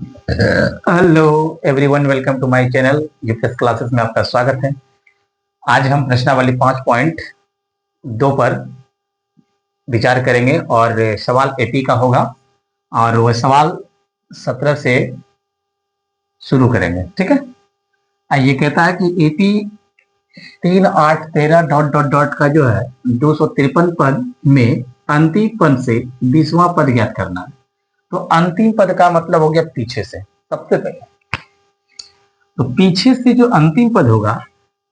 Hello everyone, welcome to my channel UPS classes में आपका स्वागत है। आज हम प्रश्नावली 5.2 पर विचार करेंगे और सवाल एपी का होगा और वह सवाल 17 से शुरू करेंगे। ठीक है। ये कहता है कि एपी 3, 8, 13 डॉट डॉट डॉट का जो है 253 पद में अंतिम पद से 20वां पद ज्ञात करना है। तो अंतिम पद का मतलब हो गया पीछे से। सबसे पहले तो पीछे से जो अंतिम पद होगा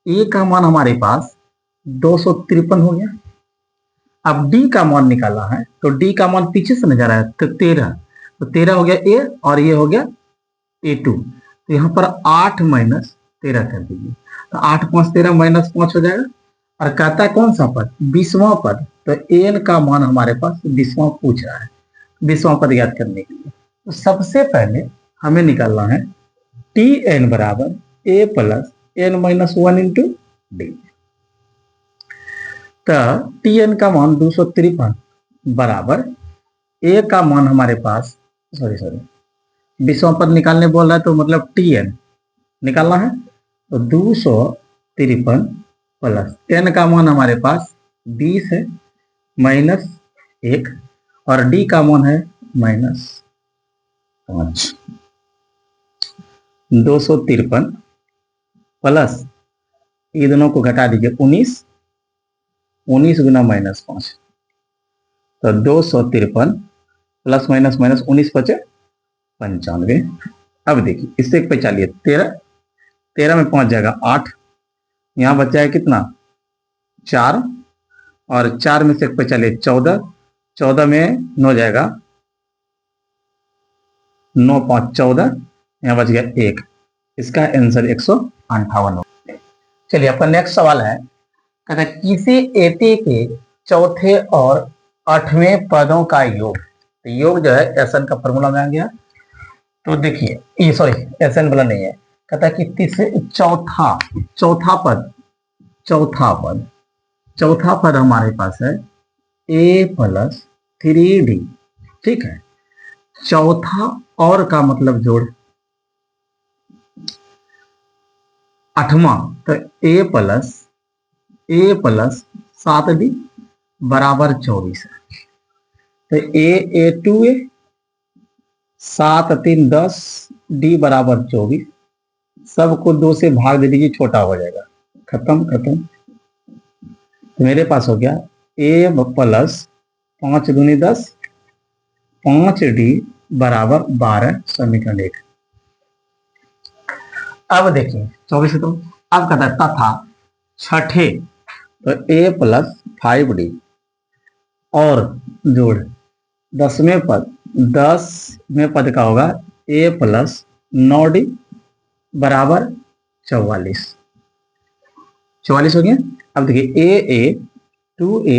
ए का मान हमारे पास 253 हो गया। अब डी का मान निकालना है तो डी का मान पीछे से नजर आया तो 13, तो 13 हो गया ए और ये हो गया A2। तो यहाँ पर 8 माइनस 13 कर दीजिए तो 8 5 13 माइनस 5 हो जाएगा। और कहता है कौन सा पद? 20वां पद। तो एन का मान हमारे पास 20वां पूछ रहा है, 20वां पद याद करने के लिए तो सबसे पहले हमें निकालना है टी एन बराबर A plus N minus 1 into D. तो टी एन का मान 253 बराबर ए का मान हमारे पास सॉरी 20वां पद निकालने बोल रहा है तो मतलब टी एन निकालना है। तो 253 प्लस एन का मान हमारे पास 20 है माइनस 1 और डी का मान है -5। 253 प्लस ये दोनों को घटा दीजिए 19 गुना -5 तो 253 प्लस माइनस 19 बचे 95। अब देखिए इससे एक पे चलिए 13 में 5 जाएगा 8, यहाँ बचा है कितना 4 और 4 में से एक पे चलिए 14 में 9 जाएगा 9 5 14, यहाँ बच गया 1। इसका आंसर 158 हो। चलिए आपका नेक्स्ट सवाल है, कहता है किसी एटी के चौथे और 8वें पदों का योग। तो योग जो है एसएन का फॉर्मूला में आ गया। तो देखिए ये सॉरी एसएन वाला नहीं है, कहता है कि तीसरे चौथा पद हमारे पास है ए प्लस 3D। ठीक है। चौथा और का मतलब जोड़ 8वां तो ए प्लस 7D बराबर 24 है। तो A2 है 7 3 10 डी बराबर 24। सबको 2 से भाग दे दीजिए, छोटा हो जाएगा। खत्म। तो मेरे पास हो गया ए प्लस 5 दूनी 10 5D बराबर 12 समीकरण 1। अब देखिए 24 तो अब कहता है तथा छठे तो ए प्लस 5D और जोड़ 10वें पद का होगा ए प्लस 9D बराबर 44 हो गया। अब देखिए 2A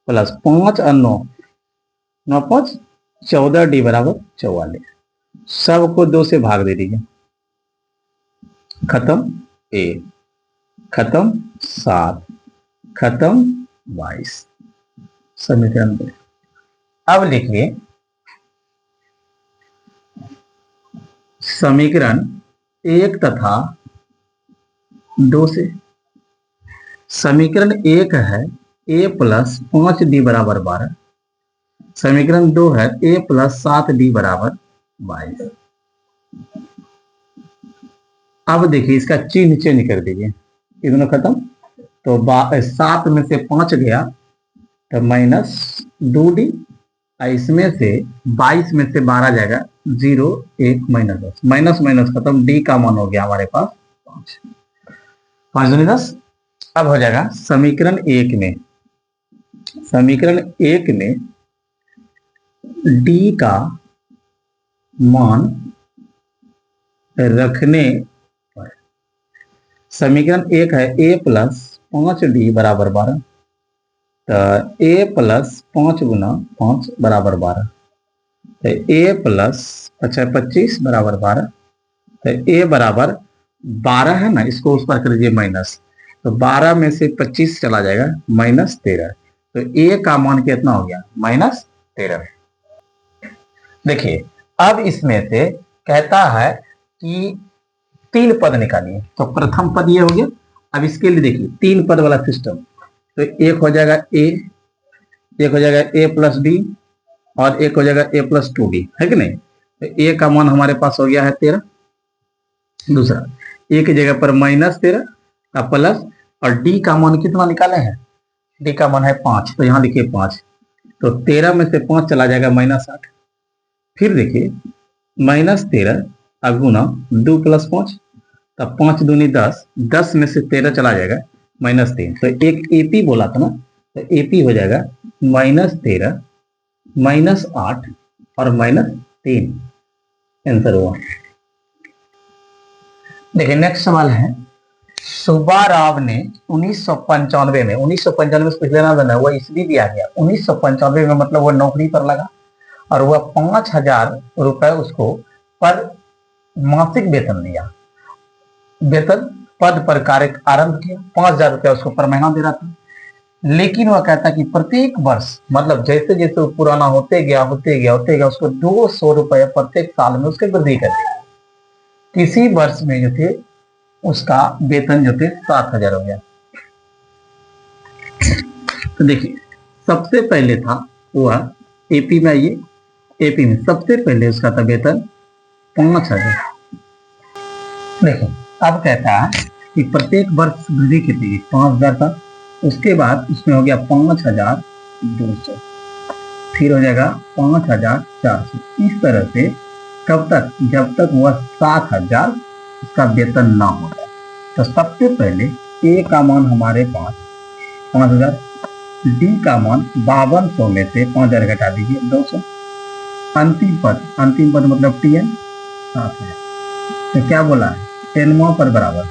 प्लस 5 और 9 5 14D बराबर 44। सबको 2 से भाग दे दीजिए। खत्म ए, खत्म 7, खत्म 22 समीकरण 2। अब लिखिए समीकरण 1 तथा 2 से। समीकरण 1 है ए प्लस 5D बराबर 12, समीकरण 2 है ए प्लस 7D बराबर 22। अब देखिए इसका चिन्ह चेंज कर दीजिए, ये दोनों खत्म। तो 7 में से 5 गया तो -2D, इसमें से 22 में से 12 जाएगा 0 1 -10 माइनस खत्म। डी का मान हो गया हमारे पास 5 दूनी 10। अब हो जाएगा समीकरण 1 में डी का मान रखने पर समीकरण 1 है ए प्लस 5D बराबर 12। तो ए प्लस 5 गुना 5 बराबर 12 तो ए प्लस 25 बराबर 12। तो ए बराबर 12 है ना, इसको उस पर कर दीजिए माइनस। तो 12 में से 25 चला जाएगा -13। तो ए का मान कितना हो गया -13। देखिए अब इसमें से कहता है कि 3 पद निकालिए। तो प्रथम पद ये हो गया। अब इसके लिए देखिए 3 पद वाला सिस्टम, तो एक हो जाएगा ए, एक हो जाएगा ए प्लस बी और एक हो जाएगा ए प्लस 2b, है कि नहीं। तो ए का मान हमारे पास हो गया है 13, दूसरा ए की जगह पर -13 का प्लस, और डी का मान कितना निकाले हैं, डी का मान है 5, तो यहाँ लिखिए 5, तो 13 में से 5 चला जाएगा -8। फिर देखिए -13 गुना 2 + 5, तब 5 दूनी 10, 10 में से 13 चला जाएगा -3, तो एक एपी बोला था ना, तो एपी हो जाएगा -13 -8 और -3, आंसर हुआ। देखिए नेक्स्ट सवाल है, सुब्बा राव ने 1995 में, 1995 से पिछले ना देना, वह ईस्वी दिया गया, 1995 में मतलब वो नौकरी पर लगा और वह 5000 रुपए उसको पर मासिक वेतन दिया, वेतन पद पर कार्य आरंभ किया, 5000 रुपया उसको पर महीना दे रहा था। लेकिन वह कहता कि प्रत्येक वर्ष, मतलब जैसे जैसे वो पुराना होते गया उसको 200 रुपये प्रत्येक साल में उसके वृद्धि कर दी। किसी वर्ष में जो थे उसका वेतन जो थे 7000 हो गया। तो देखिए सबसे पहले था वह एपी में, ये एपी में सबसे पहले उसका था वेतन 5000। देखिए अब कहता है कि प्रत्येक वर्ष वृद्धि कितनी, 5000 था, उसके बाद उसमें हो गया 5200, फिर हो जाएगा 5400, इस तरह से कब तक, जब तक वह 7000 उसका वेतन ना हो जाए। तो सबसे पहले ए का मान हमारे पास 5000, डी का मान 5200 में से 5000 घटा दीजिए 200, अंतिम पद मतलब टीएन 7000। तो क्या बोला है, टेनवा पर बराबर,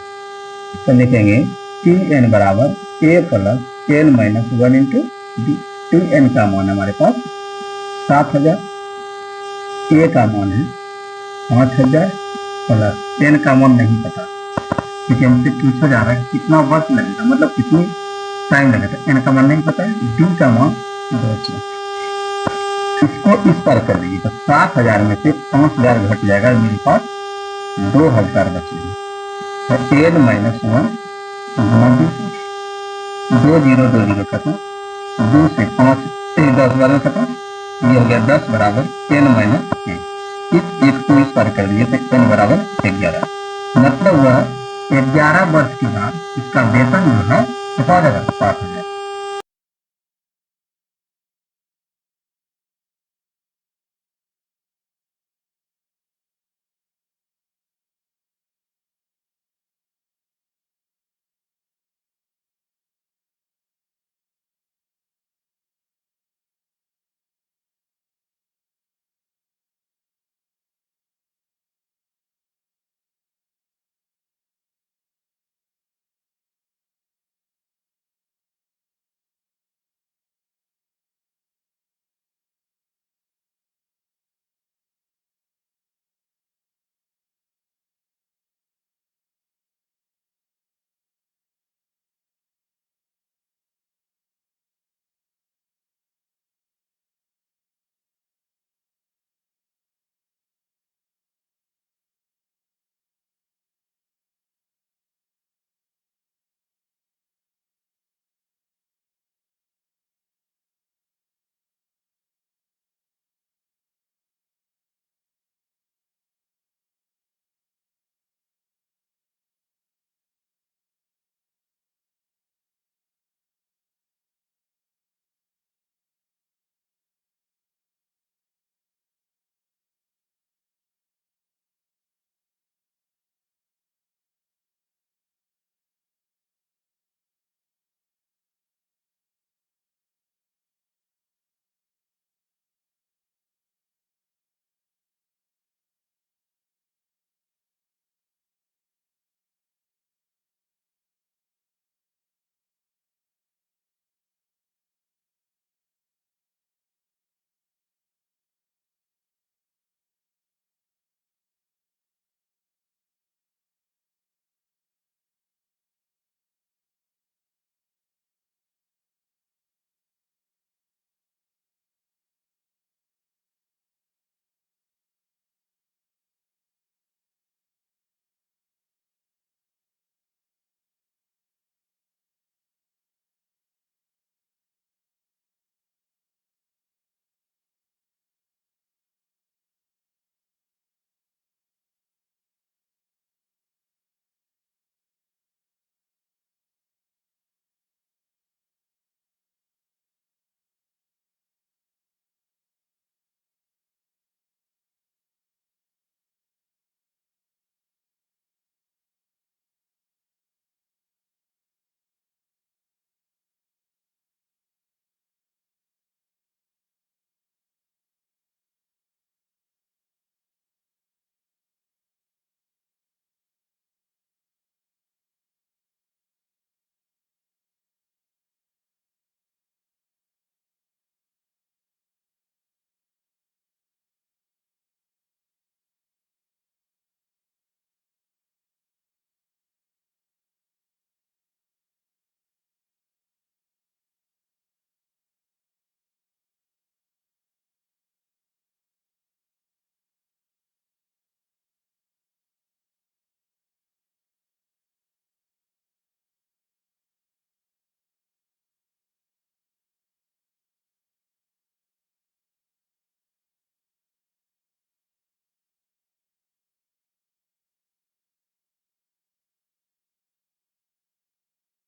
तो लिखेंगे टीएन बराबर A plus N minus 1 into D. TN का मान हमारे पास 7000, ए का मान है 5000 प्लस एन का मान नहीं पता, क्योंकि हमसे पूछा जा रहा है कितना वर्ष लगेगा, मतलब कितनी टाइम लगेगा, एन का मान नहीं पता है, डी का मान 200। इसको इस पर कर दीजिए, तो 7000 में से 5000 घट जाएगा, मेरे पास 2000 बचेगा। तो एन माइनस 1 2 0 2 0 खत्म, 2 से 5 से 10 12 खत्म, ये हो गया 10 बराबर एन माइनस 1। इस एक को इस पर कर दिए तो एन बराबर 11, मतलब वह 11 वर्ष के बाद इसका वेतन जो है कितना हो जाएगा, 7000।